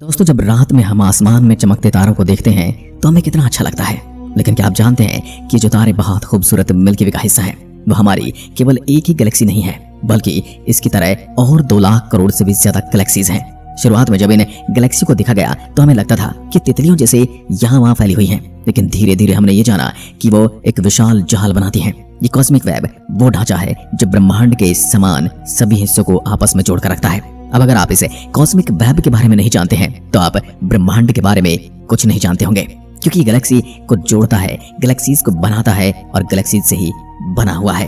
दोस्तों, जब रात में हम आसमान में चमकते तारों को देखते हैं तो हमें कितना अच्छा लगता है। लेकिन क्या आप जानते हैं कि जो तारे बहुत खूबसूरत मिल्की वे का हिस्सा है वो हमारी केवल एक ही गैलेक्सी नहीं है, बल्कि इसकी तरह और 2 लाख करोड़ से भी ज्यादा गैलेक्सीज हैं। शुरुआत में जब इन गैलेक्सी को देखा गया तो हमें लगता था कि तितलियों जैसे यहाँ वहाँ फैली हुई हैं, लेकिन धीरे धीरे हमने ये जाना कि वो एक विशाल जाल बनाती हैं। ये कॉस्मिक वेब वो ढांचा है जो ब्रह्मांड के समान सभी हिस्सों को आपस में जोड़कर रखता है। अब अगर आप इसे कॉस्मिक वेब के बारे में नहीं जानते हैं तो आप ब्रह्मांड के बारे में कुछ नहीं जानते होंगे, क्योंकि गैलेक्सी को जोड़ता है, गैलेक्सीज को बनाता है और गैलेक्सीज से ही बना हुआ है।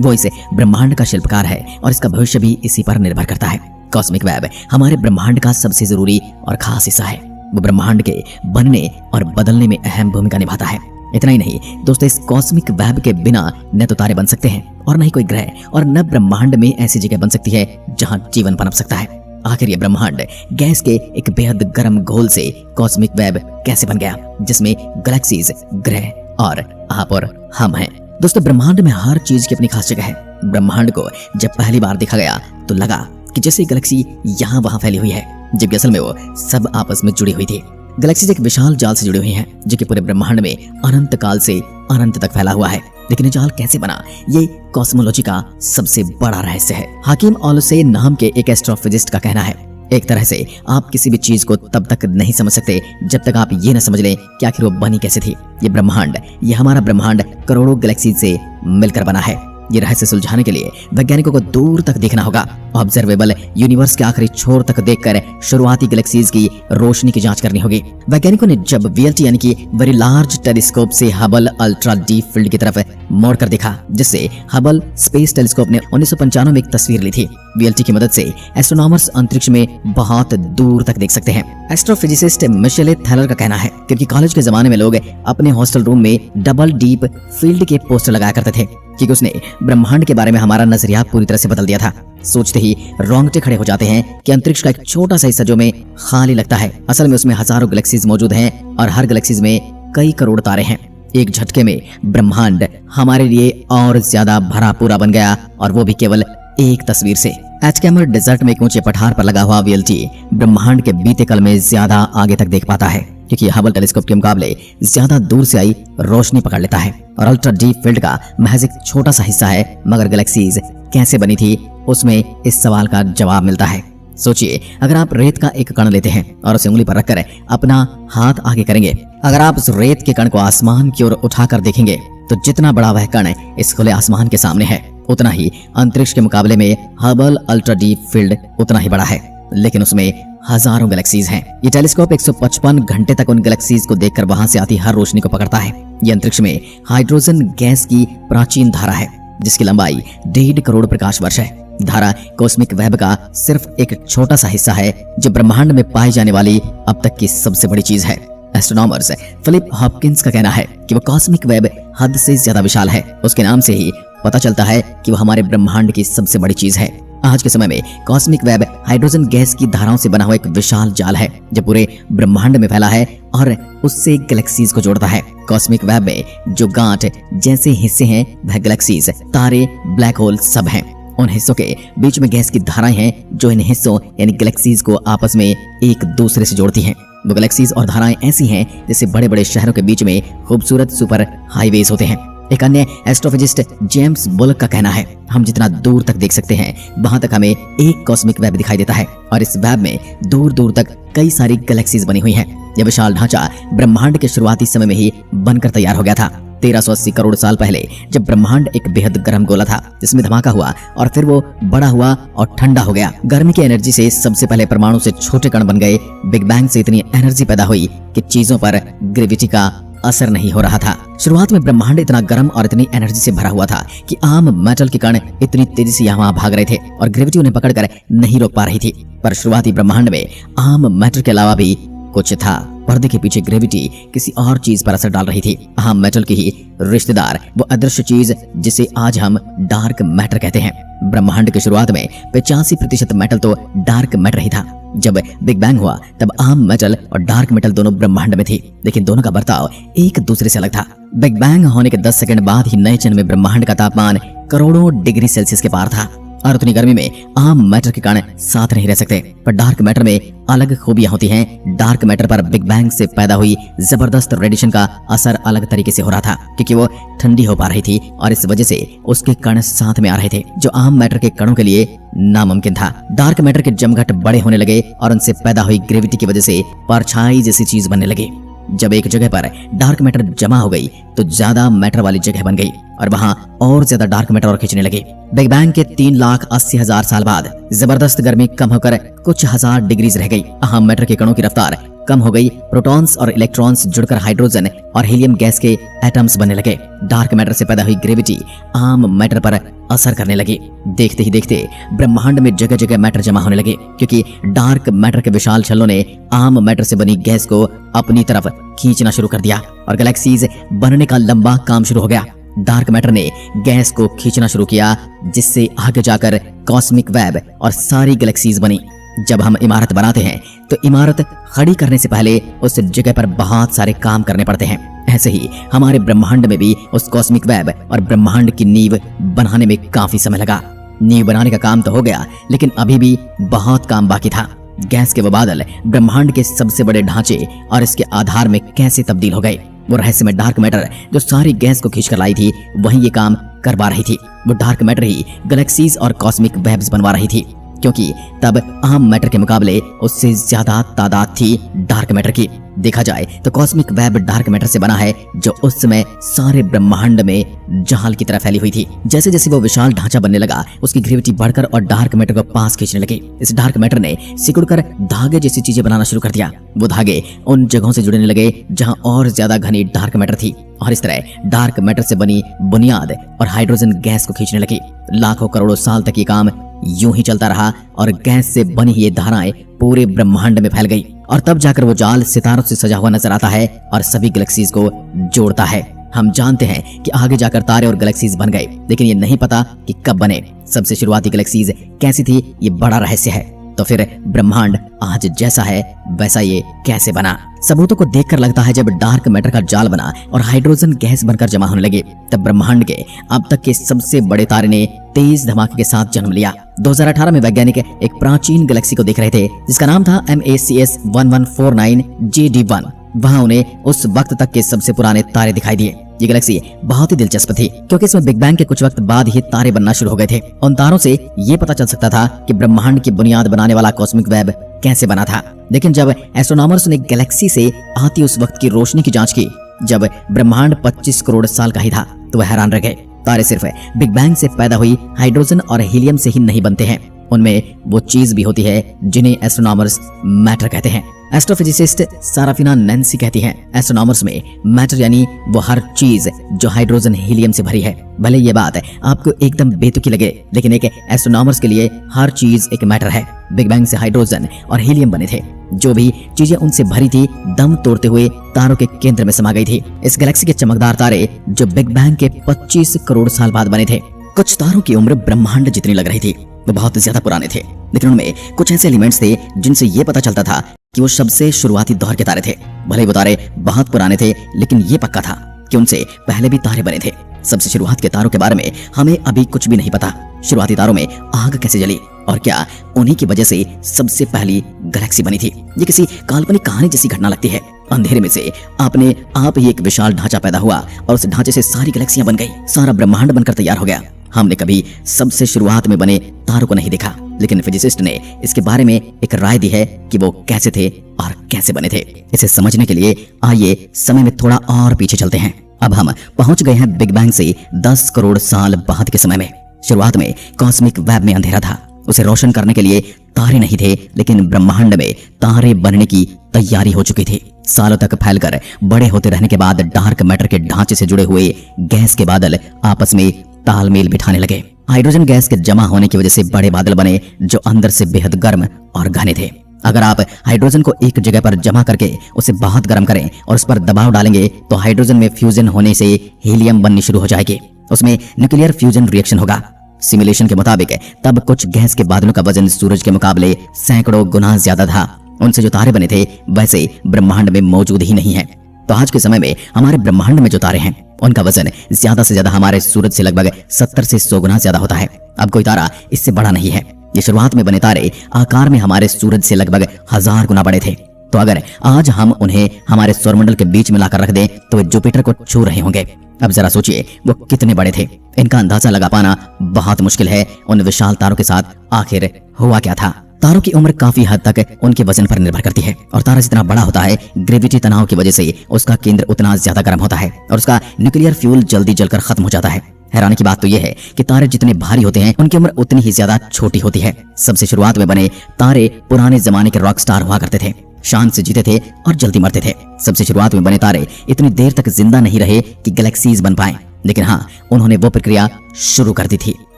वो इसे ब्रह्मांड का शिल्पकार है और इसका भविष्य भी इसी पर निर्भर करता है। कॉस्मिक वेब हमारे ब्रह्मांड का सबसे जरूरी और खास हिस्सा है। वो ब्रह्मांड के बनने और बदलने में अहम भूमिका निभाता है। इतना ही नहीं दोस्तों, इस कॉस्मिक वेब के बिना न तो तारे बन सकते हैं और न ही कोई ग्रह, और न ब्रह्मांड में ऐसी जगह बन सकती है जहां जीवन पनप सकता है। आखिर ये ब्रह्मांड गैस के एक बेहद गर्म घोल से कॉस्मिक वेब कैसे बन गया, जिसमें गैलेक्सीज, ग्रह और आप और हम हैं। दोस्तों, ब्रह्मांड में हर चीज की अपनी खास जगह है। ब्रह्मांड को जब पहली बार देखा गया तो लगा कि जैसे गैलेक्सी यहाँ वहां फैली हुई है, जबकि असल में वो सब आपस में जुड़ी हुई थी। गैलेक्सीज एक विशाल जाल से जुड़ी हुई हैं, जो कि पूरे ब्रह्मांड में अनंत काल से अनंत तक फैला हुआ है। लेकिन ये जाल कैसे बना, ये कॉस्मोलॉजी का सबसे बड़ा रहस्य है। हाकिम ऑलसे नाम के एक एस्ट्रोफिजिस्ट का कहना है, एक तरह से आप किसी भी चीज को तब तक नहीं समझ सकते जब तक आप ये न समझ लें कि आखिर वो बनी कैसे थी। ये ब्रह्मांड, ये हमारा ब्रह्मांड करोड़ों गैलेक्सीज से मिलकर बना है। ये रहस्य सुलझाने के लिए वैज्ञानिकों को दूर तक देखना होगा। ऑब्जर्वेबल यूनिवर्स के आखिरी छोर तक देखकर शुरुआती गैलेक्सीज की रोशनी की जांच करनी होगी। वैज्ञानिकों ने जब वीएलटी यानी कि वेरी लार्ज टेलीस्कोप से हबल अल्ट्रा डीप फील्ड की तरफ मोड़कर देखा, जिससे हबल स्पेस टेलीस्कोप ने 1995 में एक तस्वीर ली थी। वीएलटी की मदद से एस्ट्रोनॉमर्स अंतरिक्ष में बहुत दूर तक देख सकते हैं। एस्ट्रोफिजिसिस्ट मिशेले थैलर का कहना है, क्योंकि कॉलेज के जमाने में लोग अपने हॉस्टल रूम में डबल डीप फील्ड के पोस्टर लगाया करते थे, क्योंकि उसने ब्रह्मांड के बारे में हमारा नजरिया पूरी तरह से बदल दिया था। सोचते ही रोंगटे खड़े हो जाते हैं कि अंतरिक्ष का एक छोटा सा हिस्सा जो में खाली लगता है, असल में उसमें हजारों गैलेक्सीज मौजूद हैं और हर गैलेक्सीज में कई करोड़ तारे हैं। एक झटके में ब्रह्मांड हमारे लिए और ज्यादा भरा पूरा बन गया, और वो भी केवल एक तस्वीर से। एटकेमर डेजर्ट में एक ऊंचे पठार पर लगा हुआ वीएलटी ब्रह्मांड के बीते कल में ज्यादा आगे तक देख पाता है, क्योंकि हबल टेलीस्कोप के मुकाबले ज्यादा दूर से आई रोशनी पकड़ लेता है और अल्ट्रा डीप फील्ड का महज एक छोटा सा हिस्सा है। मगर गैलेक्सीज कैसे बनी थी, उसमें इस सवाल का जवाब मिलता है। सोचिए, अगर आप रेत का एक कण लेते हैं और उसे उंगली पर रखकर अपना हाथ आगे करेंगे, अगर आप उस रेत के कण को आसमान की ओर उठाकर देखेंगे तो जितना बड़ा वह कण इस खुले आसमान के सामने है, उतना ही अंतरिक्ष के मुकाबले में हबल अल्ट्रा डीप फील्ड उतना ही बड़ा है। लेकिन उसमें हजारों गैलेक्सीज हैं। ये टेलीस्कोप 155 घंटे तक उन गैलेक्सीज को देखकर वहां से आती हर रोशनी को पकड़ता है। ये अंतरिक्ष में हाइड्रोजन गैस की प्राचीन धारा है, जिसकी लंबाई 1.5 करोड़ प्रकाश वर्ष है। धारा कॉस्मिक वेब का सिर्फ एक छोटा सा हिस्सा है, जो ब्रह्मांड में पाई जाने वाली अब तक की सबसे बड़ी चीज है। एस्ट्रोनॉमर्स फिलिप हॉपकिंस का कहना है कि वो कॉस्मिक वेब हद से ज्यादा विशाल है। उसके नाम से ही पता चलता है कि वो हमारे ब्रह्मांड की सबसे बड़ी चीज है। आज के समय में कॉस्मिक वेब हाइड्रोजन गैस की धाराओं से बना हुआ एक विशाल जाल है, जो पूरे ब्रह्मांड में फैला है और उससे गैलेक्सीज को जोड़ता है। कॉस्मिक वेब में जो गांठ जैसे हिस्से हैं वह गैलेक्सीज, तारे, ब्लैक होल सब हैं। उन हिस्सों के बीच में गैस की धाराएं हैं जो इन हिस्सों यानी गैलेक्सीज को आपस में एक दूसरे से जोड़ती हैं। वो गैलेक्सीज और धाराएं ऐसी हैं जैसे बड़े बड़े शहरों के बीच में खूबसूरत सुपर हाईवेज होते हैं। एक अन्य एस्ट्रोफिजिस्ट जेम्स बुलक का कहना है, हम जितना दूर तक देख सकते हैं वहां तक हमें एक कॉस्मिक वेब दिखाई देता है, और इस वेब में दूर दूर तक कई सारी गैलेक्सीज बनी हुई हैं। यह विशाल ढांचा ब्रह्मांड के शुरुआती समय में ही बनकर तैयार हो गया था। 1380 करोड़ साल पहले जब ब्रह्मांड एक बेहद गर्म गोला था, जिसमें धमाका हुआ और फिर वो बड़ा हुआ और ठंडा हो गया। गर्मी की एनर्जी से सबसे पहले परमाणु से छोटे कण बन गए। बिग बैंग से इतनी एनर्जी पैदा हुई कि चीजों पर ग्रेविटी का असर नहीं हो रहा था। शुरुआत में ब्रह्मांड इतना गर्म और इतनी एनर्जी से भरा हुआ था कि आम मेटल के कण इतनी तेजी से यहाँ भाग रहे थे और ग्रेविटी उन्हें पकड़कर नहीं रोक पा रही थी। पर शुरुआती ब्रह्मांड में आम मैटर के अलावा भी कुछ था। पर्दे के पीछे ग्रेविटी किसी और चीज पर असर डाल रही थी। आम मेटल की ही रिश्तेदार, वो अदृश्य चीज जिसे आज हम डार्क मैटर कहते हैं। ब्रह्मांड की शुरुआत में 85% मेटल तो डार्क मैटर ही था। जब बिग बैंग हुआ तब आम मेटल और डार्क मेटल दोनों ब्रह्मांड में थी, लेकिन दोनों का बर्ताव एक दूसरे से अलग था। बिग बैंग होने के 10 सेकंड बाद ही नए जन्मे ब्रह्मांड का तापमान करोड़ों डिग्री सेल्सियस के पार था और उतनी गर्मी में आम मैटर के कण साथ नहीं रह सकते। पर डार्क मैटर में अलग खूबियां होती हैं। डार्क मैटर पर बिग बैंग से पैदा हुई जबरदस्त रेडिएशन का असर अलग तरीके से हो रहा था, क्योंकि वो ठंडी हो पा रही थी और इस वजह से उसके कण साथ में आ रहे थे, जो आम मैटर के कणों के लिए नामुमकिन था। डार्क मैटर के जमघट बड़े होने लगे और उनसे पैदा हुई ग्रेविटी की वजह से परछाई जैसी चीज बनने लगी। जब एक जगह पर डार्क मैटर जमा हो गई तो ज्यादा मैटर वाली जगह बन गई और वहां और ज्यादा डार्क मैटर और खींचने लगे। बिग बैंग के 3,80,000 साल बाद जबरदस्त गर्मी कम होकर कुछ हजार डिग्रीज रह गई। अहम मैटर के कणों की रफ्तार कम हो गई। प्रोटॉन्स और इलेक्ट्रॉन्स जुड़कर हाइड्रोजन और हीलियम गैस के एटम्स बनने लगे। डार्क मैटर से पैदा हुई ग्रेविटी आम मैटर पर असर करने लगी। देखते ही देखते ब्रह्मांड में जगह जगह मैटर जमा होने लगे, क्योंकि डार्क मैटर के विशाल छल्लों ने आम मैटर से बनी गैस को अपनी तरफ खींचना शुरू कर दिया और गैलेक्सीज बनने का लंबा काम शुरू हो गया। डार्क मैटर ने गैस को खींचना शुरू किया, जिससे आगे जाकर कॉस्मिक वेब और सारी गैलेक्सीज बनी। जब हम इमारत बनाते हैं तो इमारत खड़ी करने से पहले उस जगह पर बहुत सारे काम करने पड़ते हैं। ऐसे ही हमारे ब्रह्मांड में भी उस कॉस्मिक वेब और ब्रह्मांड की नींव बनाने में काफी समय लगा। नींव बनाने का काम तो हो गया, लेकिन अभी भी बहुत काम बाकी था। गैस के वो बादल ब्रह्मांड के सबसे बड़े ढांचे और इसके आधार में कैसे तब्दील हो गए। वो रहस्यमय डार्क मैटर जो सारी गैस को खींच कर लाई थी, वही ये काम करवा रही थी। वो डार्क मैटर ही गैलेक्सीज और कॉस्मिक वेब्स बनवा रही थी, क्योंकि तब आम मैटर के मुकाबले उससे ज्यादा तादाद थी डार्क मैटर की। देखा जाए तो कॉस्मिक वेब डार्क मैटर से बना है, जो उस समय सारे ब्रह्मांड में जाल की तरह फैली हुई थी। जैसे जैसे वो विशाल ढांचा बनने लगा, उसकी ग्रेविटी बढ़कर और डार्क मैटर को पास खींचने लगी। इस डार्क मैटर ने सिकुड़कर धागे जैसी चीजें बनाना शुरू कर दिया। वो धागे उन जगहों से जुड़ने लगे जहां और ज्यादा घनी डार्क मैटर थी, और इस तरह डार्क मैटर से बनी बुनियाद और हाइड्रोजन गैस को खींचने लगी। लाखों करोड़ों साल तक ये काम यूं ही चलता रहा और गैस से बनी ये धाराएं पूरे ब्रह्मांड में फैल गई, और तब जाकर वो जाल सितारों से सजा हुआ नजर आता है और सभी गैलेक्सीज को जोड़ता है। हम जानते हैं कि आगे जाकर तारे और गैलेक्सीज बन गए, लेकिन ये नहीं पता कि कब बने। सबसे शुरुआती गैलेक्सीज कैसी थी, ये बड़ा रहस्य है। तो फिर ब्रह्मांड आज जैसा है वैसा ये कैसे बना? सबूतों को देखकर लगता है जब डार्क मैटर का जाल बना और हाइड्रोजन गैस बनकर जमा होने लगे, तब ब्रह्मांड के अब तक के सबसे बड़े तारे ने तेज धमाके के साथ जन्म लिया। 2018 में वैज्ञानिक एक प्राचीन गैलेक्सी को देख रहे थे जिसका नाम था MACS 1149 JD1। वहां उन्हें उस वक्त तक के सबसे पुराने तारे दिखाई दिए। ये गैलेक्सी बहुत ही दिलचस्प थी, क्योंकि इसमें बिग बैंग के कुछ वक्त बाद ही तारे बनना शुरू हो गए थे। उन तारों से ये पता चल सकता था कि ब्रह्मांड की बुनियाद बनाने वाला कॉस्मिक वेब कैसे बना था। लेकिन जब एस्ट्रोनॉमर्स ने गैलेक्सी से आती उस वक्त की रोशनी की जांच की, जब ब्रह्मांड 25 करोड़ साल का ही था, तो वह हैरान रह गए। तारे सिर्फ बिग बैंग से पैदा हुई हाइड्रोजन और हीलियम से ही नहीं बनते हैं, उनमें वो चीज भी होती है जिन्हें एस्ट्रोनॉमर्स मैटर कहते हैं। एस्ट्रोफिजिसिस्ट साराफिना नैन्सी कहती हैं, एस्ट्रोनॉमर्स में मैटर यानी वो हर चीज जो हाइड्रोजन हीलियम से भरी है। भले ये बात आपको एकदम बेतुकी लगे, लेकिन एक एस्ट्रोनॉमर्स के लिए हर चीज एक मैटर है। बिग बैंग से हाइड्रोजन और हीलियम बने थे। जो भी चीजें उनसे भरी थी, दम तोड़ते हुए तारों के केंद्र में समा गई थी। इस गैलेक्सी के चमकदार तारे जो बिग बैंग के 25 करोड़ साल बाद बने थे। कुछ तारों की उम्र ब्रह्मांड जितनी लग रही थी, वो बहुत ज्यादा पुराने थे, लेकिन उनमें कुछ ऐसे एलिमेंट्स थे जिनसे ये पता चलता था कि वो सबसे शुरुआती दौर के तारे थे। भले वो तारे बहुत पुराने थे, लेकिन ये पक्का था कि उनसे पहले भी तारे बने थे। सबसे शुरुआत के तारों के बारे में हमें अभी कुछ भी नहीं पता। शुरुआती तारों में आग कैसे जली और क्या उन्हीं की वजह से सबसे पहली गैलेक्सी बनी थी? ये किसी काल्पनिक कहानी जैसी घटना लगती है। अंधेरे में से अपने आप ही एक विशाल ढांचा पैदा हुआ और उस ढांचे से सारी गैलेक्सियां बन गई। सारा ब्रह्मांड बनकर तैयार हो गया। हमने कभी सबसे शुरुआत में बने तारों को नहीं देखा, लेकिन फिजिसिस्ट ने इसके बारे में एक राय दी है कि वो कैसे थे और कैसे बने थे। इसे समझने के लिए आइए समय में थोड़ा और पीछे चलते हैं। अब हम पहुंच गए हैं बिग बैंग से 10 करोड़ साल बाद के समय में। शुरुआत में कॉस्मिक वेब में अंधेरा था। उसे रोशन करने के लिए तारे नहीं थे, लेकिन ब्रह्मांड में तारे बनने की तैयारी हो चुकी थी। सालों तक फैलकर बड़े होते रहने के बाद डार्क मैटर के ढांचे से जुड़े हुए गैस के बादल आपस में तालमेल बिठाने लगे। हाइड्रोजन गैस के जमा होने की वजह से बड़े बादल बने जो अंदर से बेहद गर्म और घने थे। अगर आप हाइड्रोजन को एक जगह पर जमा करके उसे बहुत गर्म करें और उस पर दबाव डालेंगे, तो हाइड्रोजन में फ्यूजन होने से हीलियम बननी शुरू हो जाएगी। उसमें न्यूक्लियर फ्यूजन रिएक्शन होगा। सिमुलेशन के मुताबिक तब कुछ गैस के बादलों का वजन सूरज के मुकाबले सैकड़ों गुना ज्यादा था। उनसे जो तारे बने थे वैसे ब्रह्मांड में मौजूद ही नहीं है। तो आज के समय में हमारे ब्रह्मांड में जो तारे हैं उनका वजन ज्यादा से ज्यादा हमारे सूरज से लगभग 70 से 100 गुना ज्यादा होता है। अब कोई तारा इससे बड़ा नहीं है। ये शुरुआत में बने तारे आकार में हमारे सूरज से लगभग 1000 गुना बड़े थे। तो अगर आज हम उन्हें हमारे सौरमंडल के बीच में लाकर रख दें तो वे जुपिटर को छू रहे होंगे। अब जरा सोचिए वो कितने बड़े थे। इनका अंदाजा लगा पाना बहुत मुश्किल है। उन विशाल तारों के साथ आखिर हुआ क्या था? तारों की उम्र काफी हद तक उनके वजन पर निर्भर करती है और तारा जितना बड़ा होता है, ग्रेविटी तनाव की वजह से उसका केंद्र उतना ज्यादा गर्म होता है और उसका न्यूक्लियर फ्यूल जल्दी जलकर खत्म हो जाता है। हैरानी की बात तो यह है कि तारे जितने भारी होते हैं उनकी उम्र उतनी ही ज्यादा छोटी होती है। सबसे शुरुआत में बने तारे पुराने जमाने के रॉक स्टार हुआ करते थे, शान से जीते थे और जल्दी मरते थे। सबसे शुरुआत में बने तारे इतनी देर तक जिंदा नहीं रहे कि गैलेक्सीज बन पाए, लेकिन हाँ, उन्होंने वो प्रक्रिया शुरू कर दी थी।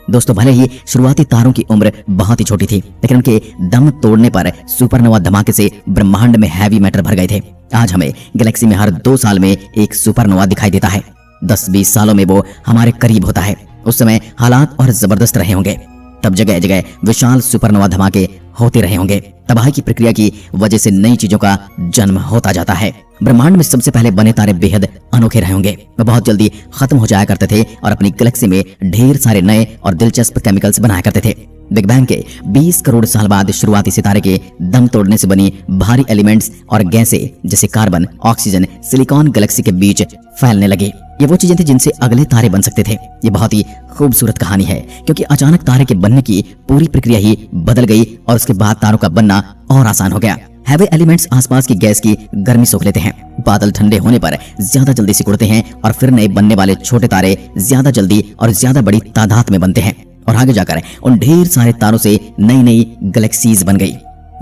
दोस्तों, भले ही शुरुआती तारों की उम्र बहुत ही छोटी थी, लेकिन उनके दम तोड़ने पर सुपरनोवा धमाके से ब्रह्मांड में हैवी मैटर भर गए थे। आज हमें गैलेक्सी में हर 2 साल में एक सुपरनोवा दिखाई देता है। 10-20 सालों में वो हमारे करीब होता है। उस समय हालात और जबरदस्त रहे होंगे। तब जगह जगह विशाल सुपरनोवा धमाके होते रहे होंगे। तबाही की प्रक्रिया की वजह से नई चीजों का जन्म होता जाता है। ब्रह्मांड में सबसे पहले बने तारे बेहद अनोखे रहे होंगे। वे बहुत जल्दी खत्म हो जाया करते थे और अपनी गैलेक्सी में ढेर सारे नए और दिलचस्प केमिकल्स बनाया करते थे। बिग बैंग के 20 करोड़ साल बाद शुरुआती सितारे के दम तोड़ने से बनी भारी एलिमेंट्स और गैसें जैसे कार्बन, ऑक्सीजन, सिलिकॉन गैलेक्सी के बीच फैलने लगे। ये वो चीजें थी जिनसे अगले तारे बन सकते थे। ये बहुत ही खूबसूरत कहानी है क्योंकि अचानक तारे के बनने की पूरी प्रक्रिया ही बदल गई और उसके बाद तारों का बनना और आसान हो गया। हैवी एलिमेंट्स आसपास की गैस की गर्मी सोख लेते हैं। बादल ठंडे होने पर ज्यादा जल्दी सिकुड़ते हैं और फिर नए बनने वाले छोटे तारे ज्यादा जल्दी और ज्यादा बड़ी तादाद में बनते हैं और आगे जाकर उन ढेर सारे तारों से नई नई गैलेक्सीज बन गई।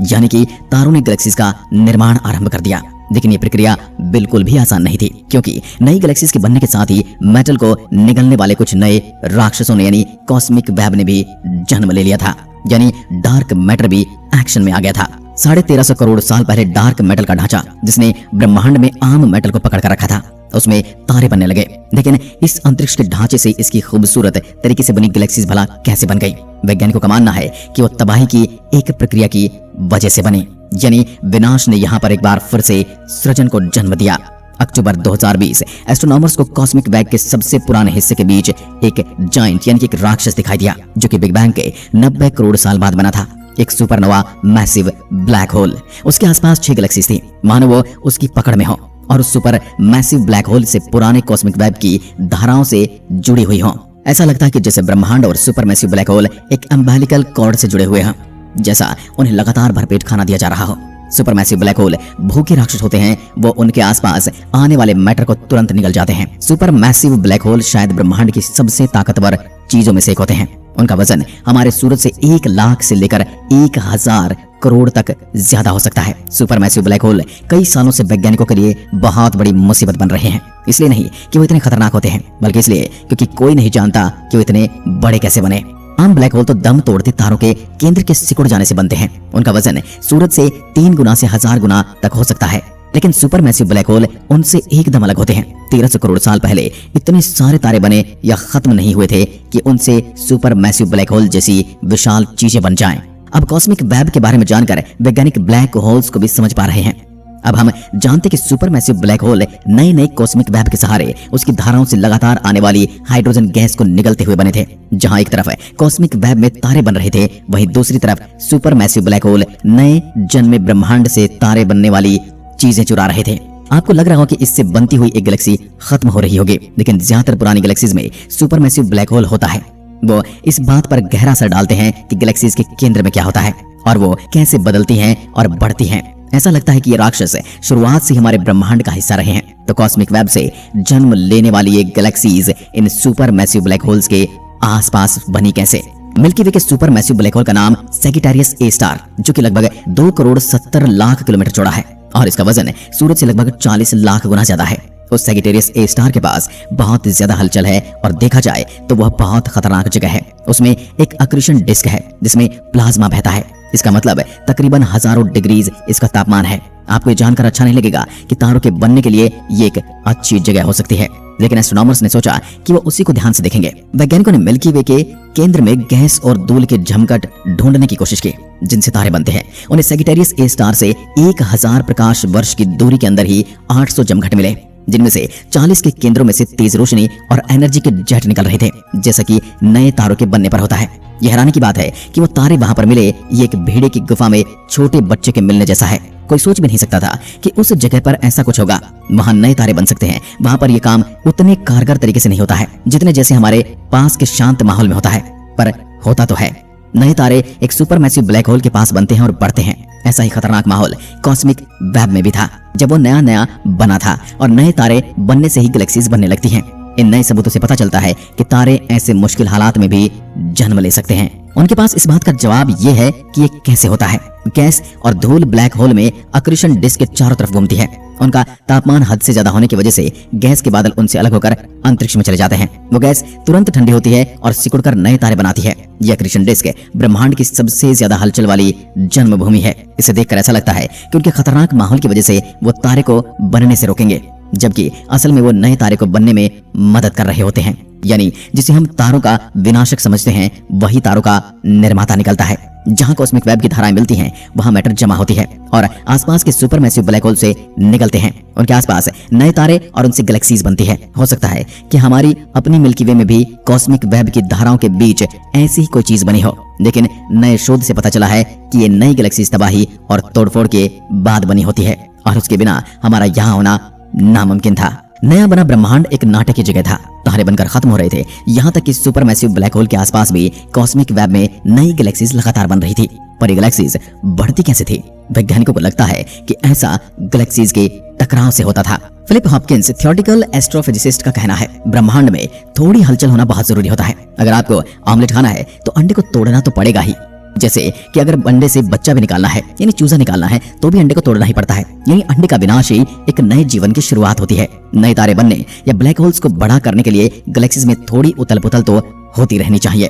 यानी कि तारों ने गैलेक्सीज का निर्माण आरंभ कर दिया। लेकिन ये प्रक्रिया बिल्कुल भी आसान नहीं थी क्योंकि नई गैलेक्सीज के बनने के साथ ही मेटल को निगलने वाले कुछ नए राक्षसों ने यानी कॉस्मिक वेब ने भी जन्म ले लिया था। यानी डार्क मैटर भी एक्शन में आ गया था। 1350 करोड़ साल पहले डार्क मेटल का ढांचा जिसने ब्रह्मांड में आम मेटल को पकड़ कर रखा था, उसमें तारे बनने लगे। लेकिन इस अंतरिक्ष के ढांचे से इसकी खूबसूरत तरीके से बनी गैलेक्सीज भला कैसे बन गई? वैज्ञानिकों का मानना है कि वो तबाही की एक प्रक्रिया की वजह से बनी। यानी विनाश ने यहाँ पर एक बार फिर से सृजन को जन्म दिया। अक्टूबर 2020 एस्ट्रोनॉमर्स को कॉस्मिक वेब के सबसे पुराने हिस्से के बीच एक जायंट यानी कि एक राक्षस दिखाई दिया जो कि बिग बैंग के 90 करोड़ साल बाद बना था। एक सुपरनोवा मैसिव ब्लैक होल। उसके आसपास 6 गैलेक्सीज थी, मानो वो उसकी पकड़ में हो और उस सुपर मैसिव ब्लैक होल से पुराने कॉस्मिक वेब की धाराओं से जुड़ी हुई हो। ऐसा लगता है कि जैसे ब्रह्मांड और सुपर मैसिव ब्लैक होल एक अम्बिलिकल कॉर्ड से जुड़े हुए हैं, जैसा उन्हें लगातार भरपेट खाना दिया जा रहा हो। सुपर मैसिव ब्लैक होल भूखे राक्षस होते हैं, वो उनके आसपास आने वाले मैटर को तुरंत निगल जाते हैं। सुपर मैसिव ब्लैक होल शायद ब्रह्मांड की सबसे ताकतवर चीजों में से एक होते हैं। उनका वजन हमारे सूरज से 1 लाख से लेकर 1000 करोड़ तक ज्यादा हो सकता है। सुपर मैसिव ब्लैक होल कई सालों से वैज्ञानिकों के लिए बहुत बड़ी मुसीबत बन रहे हैं। इसलिए नहीं कि वो इतने खतरनाक होते हैं, बल्कि इसलिए क्योंकि कोई नहीं जानता कि वो इतने बड़े कैसे बने। आम ब्लैक होल तो दम तोड़ते तारों के केंद्र के सिकुड़ जाने से बनते हैं। उनका वजन सूरज से 3 गुना से 1000 गुना तक हो सकता है। लेकिन सुपर मैसिव ब्लैक होल उनसे एकदम अलग होते हैं। 1300 करोड़ साल पहले इतने सारे तारे बने या खत्म नहीं हुए थे कि उनसे सुपर मैसिव ब्लैक होल जैसी विशाल चीजें बन जाएं। अब कॉस्मिक वेब के बारे में जानकर वैज्ञानिक ब्लैक होल्स को भी समझ पा रहे हैं। अब हम जानते कि सुपर मैसिव ब्लैक होल नए नए कॉस्मिक वेब के सहारे उसकी धाराओं से लगातार आने वाली हाइड्रोजन गैस को निगलते हुए बने थे। जहां एक तरफ कॉस्मिक वेब में तारे बन रहे थे, वहीं दूसरी तरफ सुपर मैसिव ब्लैक होल नए जन्मे ब्रह्मांड से तारे बनने वाली चीजें चुरा रहे थे। आपको लग रहा हो कि इससे बनती हुई एक गैलेक्सी खत्म हो रही होगी, लेकिन ज्यादातर पुरानी गैलेक्सीज में सुपर मैसिव ब्लैक होल होता है। वो इस बात पर गहरा असर डालते हैं कि गैलेक्सीज के केंद्र में क्या होता है और वो कैसे बदलती हैं और बढ़ती हैं। ऐसा लगता है कि ये राक्षस शुरुआत से हमारे ब्रह्मांड का हिस्सा रहे हैं। तो कॉस्मिक वेब से जन्म लेने वाली ये गैलेक्सीज इन सुपर मैसिव ब्लैक होल्स के आसपास बनी कैसे? मिल्की वे के सुपर मैसिव ब्लैक होल का नाम सैजिटेरियस ए स्टार, जो कि लगभग 2 करोड़ 70 लाख किलोमीटर चौड़ा है और इसका वजन सूरज से लगभग 40 लाख गुना ज्यादा है। उस सैजिटेरियस ए स्टार के पास बहुत ज्यादा हलचल है और देखा जाए तो वह बहुत खतरनाक जगह है। उसमें एक अक्रीशन डिस्क है जिसमें प्लाज्मा बहता है। इसका मतलब तकरीबन हजारों डिग्रीज इसका तापमान है। आपको ये जानकर अच्छा नहीं लगेगा कि तारों के बनने के लिए ये एक अच्छी जगह हो सकती है, लेकिन एस्ट्रोनॉमर्स ने सोचा कि वो उसी को ध्यान से देखेंगे। वैज्ञानिकों ने मिल्की वे के केंद्र में गैस और धूल के झमकट ढूंढने की कोशिश की जिनसे तारे बनते हैं। उन्हें सैजिटेरियस ए स्टार से 1000 प्रकाश वर्ष की दूरी के अंदर ही 800 जमघट मिले। जिनमें से 40 के केंद्रों में से तेज रोशनी और एनर्जी के जेट निकल रहे थे, जैसा कि नए तारों के बनने पर होता है। यह हैरानी की बात है कि वो तारे वहां पर मिले, ये एक भेड़े की गुफा में छोटे बच्चे के मिलने जैसा है। कोई सोच भी नहीं सकता था कि उस जगह पर ऐसा कुछ होगा। वहां नए तारे बन सकते हैं। वहां पर यह काम उतने कारगर तरीके से नहीं होता है जितने जैसे हमारे पास के शांत माहौल में होता है, पर होता तो है। नए तारे एक सुपरमैसिव ब्लैक होल के पास बनते हैं और बढ़ते हैं। ऐसा ही खतरनाक माहौल कॉस्मिक वेब में भी था जब वो नया नया बना था, और नए तारे बनने से ही गैलेक्सीज बनने लगती हैं। इन नए सबूतों से पता चलता है कि तारे ऐसे मुश्किल हालात में भी जन्म ले सकते हैं। उनके पास इस बात का जवाब ये है कि ये कैसे होता है। गैस और धूल ब्लैक होल में अक्रीशन डिस्क के चारों तरफ घूमती है। उनका तापमान हद से ज्यादा होने की वजह से गैस के बादल उनसे अलग होकर अंतरिक्ष में चले जाते हैं। वो गैस तुरंत ठंडी होती है और सिकुड़कर नए तारे बनाती है। यह अक्रीशन डिस्क ब्रह्मांड की सबसे ज्यादा हलचल वाली जन्मभूमि है। इसे देखकर ऐसा लगता है कि उनके खतरनाक माहौल की वजह से वो तारे को बनने से रोकेंगे, जबकि असल में वो नए तारे को बनने में मदद कर रहे होते हैं। यानी जिसे हम तारों का विनाशक समझते हैं, वही तारों का निर्माता निकलता है। जहां कॉस्मिक वेब की धाराएं मिलती हैं, वहां मैटर जमा होती है और आसपास के सुपरमैसिव ब्लैक होल से निकलते हैं। उनके आसपास नए तारे और उनसे गैलेक्सीज बनती है। हो सकता है कि हमारी अपनी मिल्की वे में भी कॉस्मिक वेब की धाराओं के बीच ऐसी ही कोई चीज बनी हो, लेकिन नए शोध से पता चला है कि ये नई गैलेक्सीज तबाही और तोड़फोड़ के बाद बनी होती है, और उसके बिना हमारा यहाँ होना नामुमकिन था। नया बना ब्रह्मांड एक नाटक की जगह था। तारे बनकर खत्म हो रहे थे, यहाँ तक कि सुपरमैसिव ब्लैक होल के आसपास भी कॉस्मिक वेब में नई गैलेक्सीज लगातार बन रही थी। पर ये गैलेक्सीज बढ़ती कैसे थी? वैज्ञानिकों को लगता है कि ऐसा गैलेक्सीज के टकराव से होता था। फिलिप हॉपकिंस थियोरेटिकल एस्ट्रोफिजिसिस्ट का कहना है, ब्रह्मांड में थोड़ी हलचल होना बहुत जरूरी होता है। अगर आपको ऑमलेट खाना है तो अंडे को तोड़ना तो पड़ेगा ही। जैसे कि अगर अंडे से बच्चा भी निकालना है, यानी चूजा निकालना है, तो भी अंडे को तोड़ना ही पड़ता है। यानी अंडे का विनाश ही एक नए जीवन की शुरुआत होती है। नए तारे बनने या ब्लैक होल्स को बड़ा करने के लिए गैलेक्सीज में थोड़ी उथल पुथल तो होती रहनी चाहिए।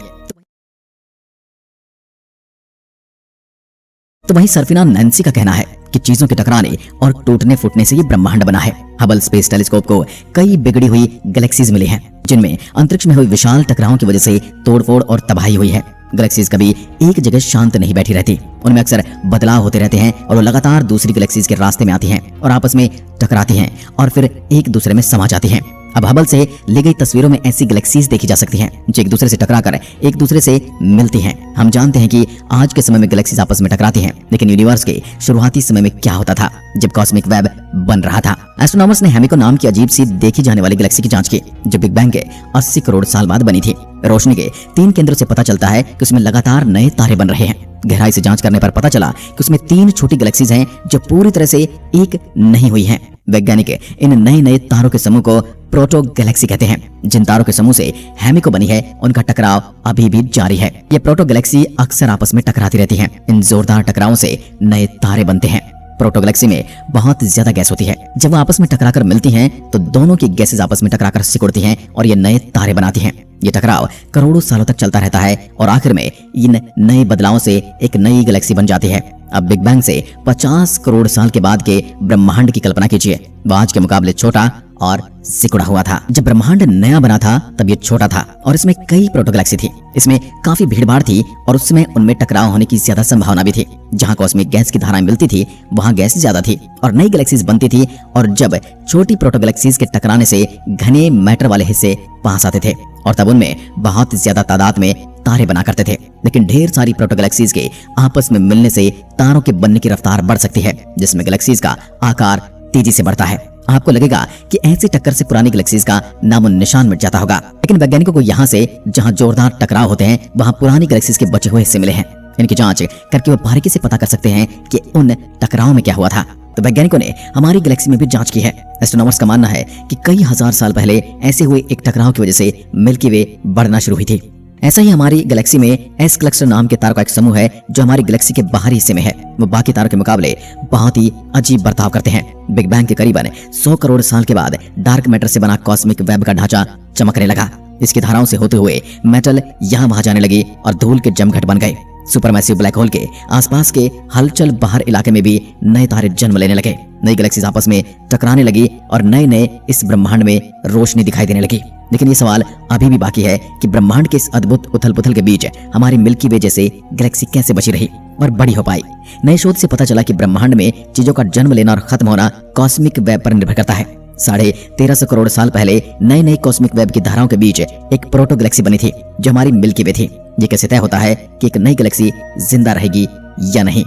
तो वहीं सर्फिना नैन्सी का कहना है कि चीजों के टकराने और टूटने फूटने से ये ब्रह्मांड बना है। हबल स्पेस टेलीस्कोप को कई बिगड़ी हुई गैलेक्सीज मिली हैं, जिनमें अंतरिक्ष में हुई विशाल टकरावों की वजह से तोड़फोड़ और तबाही हुई है। गैलेक्सीज कभी एक जगह शांत नहीं बैठी रहती, उनमें अक्सर बदलाव होते रहते हैं और वो लगातार दूसरी गैलेक्सीज के रास्ते में आती हैं और आपस में टकराती हैं और फिर एक दूसरे में समा जाती हैं। अब हबल से ली गई तस्वीरों में ऐसी गैलेक्सीज देखी जा सकती हैं जो एक दूसरे से टकराकर एक दूसरे से मिलती हैं। हम जानते हैं कि आज के समय में गैलेक्सीज आपस में टकराती हैं, लेकिन यूनिवर्स के शुरुआती समय में क्या होता था जब कॉस्मिक वेब बन रहा था? एस्ट्रोनॉमर्स ने हेमिको नाम की अजीब सी देखी जाने वाली गैलेक्सी की जांच की, जो बिग बैंग के 80 करोड़ साल बाद बनी थी। रोशनी के 3 केंद्रों से पता चलता है कि उसमें लगातार नए तारे बन रहे हैं। गहराई से जांच करने पर पता चला कि उसमें 3 छोटी गैलेक्सीज हैं जो पूरी तरह से एक नहीं हुई हैं। वैज्ञानिक इन नए नए तारों के समूह को प्रोटो गैलेक्सी कहते हैं। जिन तारों के समूह से हेमिको बनी है, उनका टकराव अभी भी जारी है। ये प्रोटो गैलेक्सी अक्सर आपस में टकराती रहती हैं। इन जोरदार टकरावों से नए तारे बनते हैं। प्रोटो गैलेक्सी में बहुत ज्यादा गैस होती है। जब वो आपस में टकराकर मिलती हैं, तो दोनों की गैसेज आपस में टकराकर सिकुड़ती हैं और ये नए तारे बनाती हैं। ये टकराव करोड़ों सालों तक चलता रहता है और आखिर में इन नए बदलावों से एक नई गैलेक्सी बन जाती है। अब बिग बैंग से 50 करोड़ साल के बाद के ब्रह्मांड की कल्पना कीजिए। वो आज के मुकाबले छोटा और सिकुड़ा हुआ था। जब ब्रह्मांड नया बना था तब ये छोटा था और इसमें कई प्रोटो गैलेक्सी थी। इसमें काफी भीड़भाड़ थी और उस समय उनमें टकराव होने की ज्यादा संभावना भी थी। जहां कॉस्मिक गैस की धाराएं मिलती थी, वहां गैस ज्यादा थी और नई गैलेक्सीज बनती थी। और जब छोटी प्रोटो गैलेक्सीज के टकराने से घने मैटर वाले हिस्से पास आते थे और तब उनमें बहुत ज्यादा तादाद में तारे बना करते थे। लेकिन ढेर सारी प्रोटो गैलेक्सीज के आपस में मिलने से तारों के बनने की रफ्तार बढ़ सकती है, जिसमें गैलेक्सीज का आकार तेजी से बढ़ता है। आपको लगेगा कि ऐसी टक्कर से पुरानी गैलेक्सीज का नामो निशान मिट जाता होगा, लेकिन वैज्ञानिकों को यहाँ से जहाँ जोरदार टकराव होते हैं, वहाँ पुरानी गैलेक्सीज के बचे हुए हिस्से मिले हैं। इनकी जांच करके वो बारीकी से पता कर सकते हैं कि उन टकराव में क्या हुआ था। तो वैज्ञानिकों ने हमारी गैलेक्सी में भी जांच की है। एस्ट्रोनॉमर्स का मानना है कि कई हजार साल पहले ऐसे हुए एक टकराव की वजह से मिल्की वे बढ़ना शुरू हुई थी। ऐसा ही हमारी गैलेक्सी में एस क्लस्टर नाम के तारों का एक समूह है जो हमारी गैलेक्सी के बाहरी हिस्से में है। वो बाकी तारों के मुकाबले बहुत ही अजीब बर्ताव करते हैं। बिग बैंग के करीबन 100 करोड़ साल के बाद डार्क मैटर से बना कॉस्मिक वेब का ढांचा चमकने लगा। इसकी धाराओं से होते हुए मेटल यहाँ वहां जाने लगी और धूल के जमघट बन गए। सुपरमैसिव ब्लैक होल के आसपास के हलचल बाहर इलाके में भी नए तारे जन्म लेने लगे। नई गैलेक्सीज आपस में टकराने लगी और नए नए इस ब्रह्मांड में रोशनी दिखाई देने लगी। लेकिन ये सवाल अभी भी बाकी है कि ब्रह्मांड के इस अद्भुत उथल पुथल के बीच हमारी मिल्की वे जैसे गैलेक्सी कैसे बची रही और बड़ी हो पाई। नए शोध से पता चला कि ब्रह्मांड में चीजों का जन्म लेना और खत्म होना कॉस्मिक वेब पर निर्भर करता है। 1350 करोड़ साल पहले नए नए कॉस्मिक वेब की धाराओं के बीच एक प्रोटो गैलेक्सी बनी थी जो हमारी मिल्की वे थी। ये कैसे तय होता है कि एक नई गैलेक्सी जिंदा रहेगी या नहीं?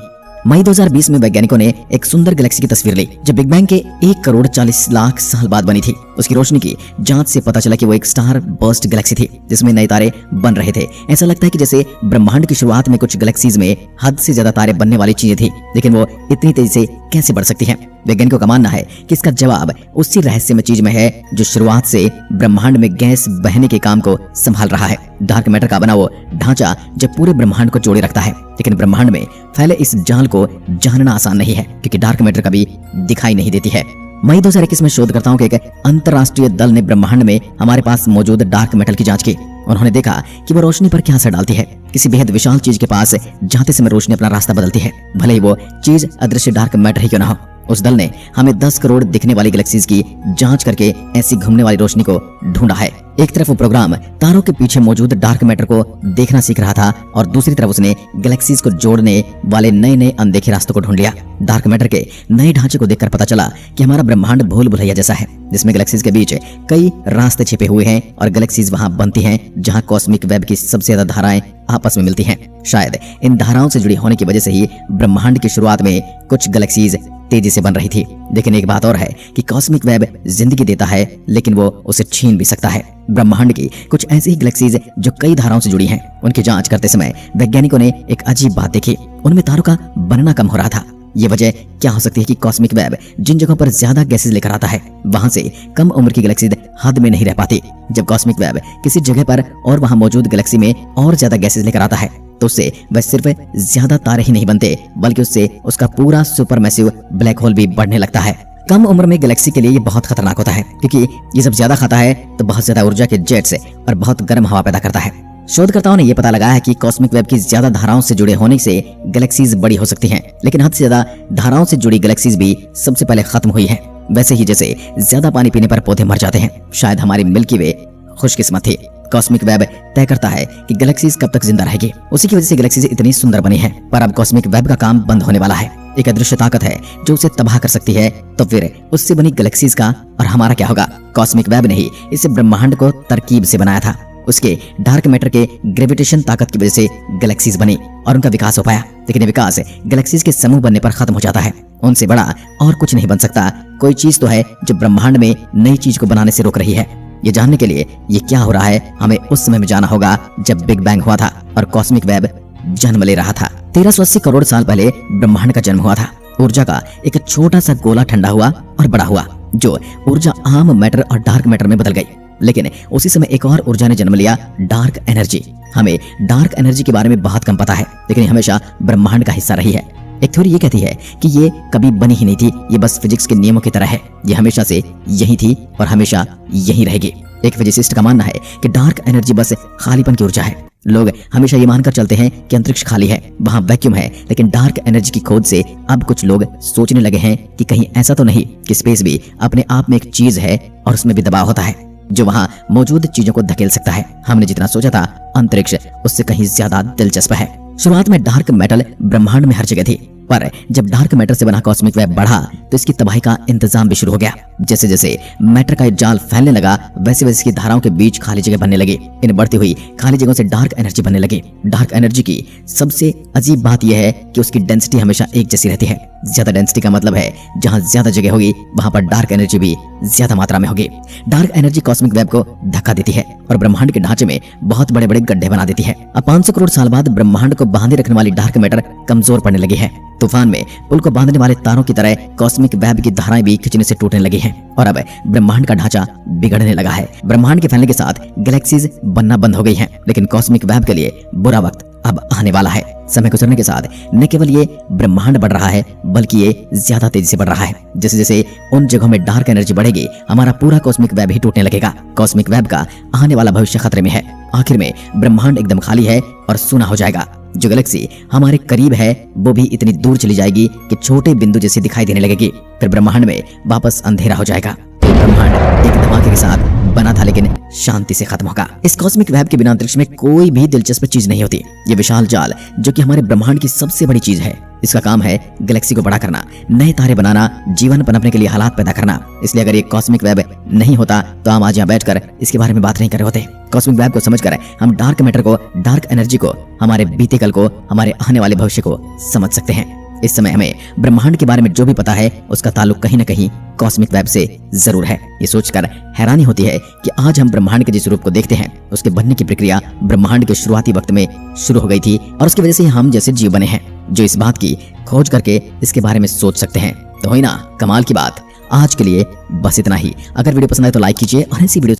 मई 2020 में वैज्ञानिकों ने एक सुंदर गैलेक्सी की तस्वीर ली जो बिग बैंग के 1 करोड़ 40 लाख साल बाद बनी थी। उसकी रोशनी की जांच से पता चला कि वो एक स्टार बर्स्ट गैलेक्सी थी जिसमें नए तारे बन रहे थे। ऐसा लगता है कि जैसे ब्रह्मांड की शुरुआत में कुछ गैलेक्सीज में हद से ज्यादा तारे बनने वाली चीजें थी, लेकिन वो इतनी तेजी से कैसे बढ़ सकती हैं? वैज्ञानिकों का मानना है कि इसका जवाब उसी रहस्यमय चीज में है जो शुरुआत से ब्रह्मांड में गैस बहने के काम को संभाल रहा है। डार्क मैटर का बना वो ढांचा जो पूरे ब्रह्मांड को जोड़े रखता है, लेकिन ब्रह्मांड में फैले इस जाल को जानना आसान नहीं है क्योंकि डार्क मैटर कभी दिखाई नहीं देती है। मई 2021 में शोधकर्ताओं के एक अंतर्राष्ट्रीय दल ने ब्रह्मांड में हमारे पास मौजूद डार्क मैटर की जांच की। उन्होंने देखा कि वो रोशनी पर क्या असर डालती है। किसी बेहद विशाल चीज के पास जाते समय रोशनी अपना रास्ता बदलती है, भले ही वो चीज अदृश्य डार्क मैटर ही क्यों ना हो। उस दल ने हमें 10 करोड़ दिखने वाली गैलेक्सीज की जांच करके ऐसी घूमने वाली रोशनी को ढूंढा है। एक तरफ वो प्रोग्राम तारों के पीछे मौजूद डार्क मैटर को देखना सीख रहा था और दूसरी तरफ उसने गैलेक्सीज को जोड़ने वाले नए नए अनदेखे रास्तों को ढूंढ लिया। डार्क मैटर के नए ढांचे को देखकर पता चला कि हमारा ब्रह्मांड भूल भुलैया जैसा है जिसमें गैलेक्सीज के बीच कई रास्ते छिपे हुए हैं और गैलेक्सीज वहां बनती हैं जहां कॉस्मिक वेब की सबसे ज्यादा धाराएं आपस में मिलती हैं। शायद इन धाराओं से जुड़ी होने की वजह से ही ब्रह्मांड की शुरुआत में कुछ गैलेक्सीज तेजी से बन रही थी। लेकिन एक बात और है कि कॉस्मिक वेब जिंदगी देता है लेकिन वो उसे छीन भी सकता है। ब्रह्मांड की कुछ ऐसी ही गैलेक्सीज जो कई धाराओं से जुड़ी हैं, उनकी जांच करते समय वैज्ञानिकों ने एक अजीब बात देखी। उनमें तारों का बनना कम हो रहा था। ये वजह क्या हो सकती है कि कॉस्मिक वेब जिन जगहों पर ज्यादा गैसेज लेकर आता है वहां से कम उम्र की गैलेक्सी हद में नहीं रह पाती। जब कॉस्मिक वेब किसी जगह पर और वहां मौजूद गैलेक्सी में और ज्यादा गैसेज लेकर आता है तो उससे वह सिर्फ ज्यादा तारे ही नहीं बनते बल्कि उससे उसका पूरा सुपरमैसिव ब्लैक होल भी बढ़ने लगता है। कम उम्र में गैलेक्सी के लिए ये बहुत खतरनाक होता है क्योंकि ये जब ज्यादा खाता है तो बहुत ज्यादा ऊर्जा के जेट से और बहुत गर्म हवा पैदा करता है। शोधकर्ताओं ने यह पता लगाया है कि कॉस्मिक वेब की ज्यादा धाराओं से जुड़े होने से गैलेक्सीज बड़ी हो सकती हैं, लेकिन हद से ज्यादा धाराओं से जुड़ी गैलेक्सीज भी सबसे पहले खत्म हुई है। वैसे ही जैसे ज्यादा पानी पीने पर पौधे मर जाते हैं, शायद हमारी मिल्की वे खुशकिस्मत थी। कॉस्मिक वेब तय करता है कि गैलेक्सीज कब तक जिंदा रहेगी। उसी की वजह से गैलेक्सीज इतनी सुंदर बनी है। पर अब कॉस्मिक वेब का काम बंद होने वाला है। एक अदृश्य ताकत है जो उसे तबाह कर सकती है, तो फिर उससे बनी गैलेक्सीज का और हमारा क्या होगा? कॉस्मिक वेब ने ही इसे ब्रह्मांड को तरकीब से बनाया था। उसके डार्क मैटर के ग्रेविटेशन ताकत की वजह से गैलेक्सीज बनी और उनका विकास हो पाया। लेकिन ये विकास गैलेक्सीज के समूह बनने पर खत्म हो जाता है। उनसे बड़ा और कुछ नहीं बन सकता। कोई चीज तो है जो ब्रह्मांड में नई चीज को बनाने से रोक रही है। ये जानने के लिए ये क्या हो रहा है हमें उस समय में जाना होगा जब बिग बैंग हुआ था और कॉस्मिक वेब जन्म ले रहा था। 1380 करोड़ साल पहले ब्रह्मांड का जन्म हुआ था। ऊर्जा का एक छोटा सा गोला ठंडा हुआ और बड़ा हुआ जो ऊर्जा आम मैटर और डार्क मैटर में बदल गई। लेकिन उसी समय एक और ऊर्जा ने जन्म लिया, डार्क एनर्जी। हमें डार्क एनर्जी के बारे में बहुत कम पता है, लेकिन ये हमेशा ब्रह्मांड का हिस्सा रही है। एक थ्योरी ये कहती है कि ये कभी बनी ही नहीं थी, ये बस फिजिक्स के नियमों की तरह है। ये हमेशा से यही थी और हमेशा यही रहेगी। एक फिजिसिस्ट का मानना है कि डार्क एनर्जी बस खालीपन की ऊर्जा है। लोग हमेशा ये मानकर चलते हैं कि अंतरिक्ष खाली है, वहां वैक्यूम है, लेकिन डार्क एनर्जी की खोज से अब कुछ लोग सोचने लगे हैं कि कहीं ऐसा तो नहीं कि स्पेस भी अपने आप में एक चीज है और उसमें भी दबाव होता है जो वहां मौजूद चीजों को धकेल सकता है। हमने जितना सोचा था अंतरिक्ष उससे कहीं ज्यादा दिलचस्प है। शुरुआत में डार्क मैटर ब्रह्मांड में हर जगह थी, पर जब डार्क मैटर से बना कॉस्मिक वेब बढ़ा तो इसकी तबाही का इंतजाम भी शुरू हो गया। जैसे जैसे मैटर का जाल फैलने लगा वैसे वैसे इसकी धाराओं के बीच खाली जगह बनने लगी। इन बढ़ती हुई खाली जगहों से डार्क एनर्जी बनने लगी। डार्क एनर्जी की सबसे अजीब बात यह है कि उसकी डेंसिटी हमेशा एक जैसी रहती है। ज्यादा डेंसिटी का मतलब है जहां ज्यादा जगह होगी वहां पर डार्क एनर्जी भी ज्यादा मात्रा में होगी। डार्क एनर्जी कॉस्मिक वेब को धक्का देती है और ब्रह्मांड के ढांचे में बहुत बड़े बड़े गड्ढे बना देती है। अब 500 करोड़ साल बाद ब्रह्मांड को बांधे रखने वाली डार्क मैटर कमजोर पड़ने लगी है। तूफान में पुल को बांधने वाले तारों की तरह कॉस्मिक वेब की धाराएं भी खिंचने से टूटने लगी हैं और अब ब्रह्मांड का ढांचा बिगड़ने लगा है। ब्रह्मांड के फैलने के साथ गैलेक्सीज बनना बंद हो गई हैं, लेकिन कॉस्मिक वेब के लिए बुरा वक्त अब आने वाला है। समय गुजरने के साथ न केवल ये ब्रह्मांड बढ़ रहा है बल्कि ये ज्यादा तेजी से बढ़ रहा है। जैसे जैसे उन जगहों में डार्क एनर्जी बढ़ेगी हमारा पूरा कॉस्मिक वेब ही टूटने लगेगा। कॉस्मिक वेब का आने वाला भविष्य खतरे में है। आखिर में ब्रह्मांड एकदम खाली है और सूना हो जाएगा। जो गैलेक्सी हमारे करीब है वो भी इतनी दूर चली जाएगी कि छोटे बिंदु जैसी दिखाई देने लगेगी। फिर ब्रह्मांड में वापस अंधेरा हो जाएगा। ब्रह्मांड एक धमाके के साथ बना था लेकिन शांति से खत्म होगा। इस कॉस्मिक वेब के बिना अंतरिक्ष में कोई भी दिलचस्प चीज नहीं होती। ये विशाल जाल जो कि हमारे ब्रह्मांड की सबसे बड़ी चीज है, इसका काम है गैलेक्सी को बड़ा करना, नए तारे बनाना, जीवन पनपने के लिए हालात पैदा करना। इसलिए अगर ये कॉस्मिक वेब नहीं होता तो हम आज यहाँ बैठकर इसके बारे में बात नहीं कर रहे होते। कॉस्मिक वेब को समझकर हम डार्क मैटर को, डार्क एनर्जी को, हमारे बीते कल को, हमारे आने वाले भविष्य को समझ सकते हैं। इस समय हमें ब्रह्मांड के बारे में जो भी पता है उसका ताल्लुक कहीं न कहीं कॉस्मिक वेब से जरूर है। ये सोचकर हैरानी होती है कि आज हम ब्रह्मांड के जिस रूप को देखते हैं उसके बनने की प्रक्रिया ब्रह्मांड के शुरुआती वक्त में शुरू हो गई थी और उसकी वजह से हम जैसे जीव बने हैं जो इस बात की खोज करके इसके बारे में सोच सकते हैं। तो हुई ना कमाल की बात। आज के लिए बस इतना ही। अगर वीडियो पसंद आए तो लाइक कीजिए और ऐसी वीडियो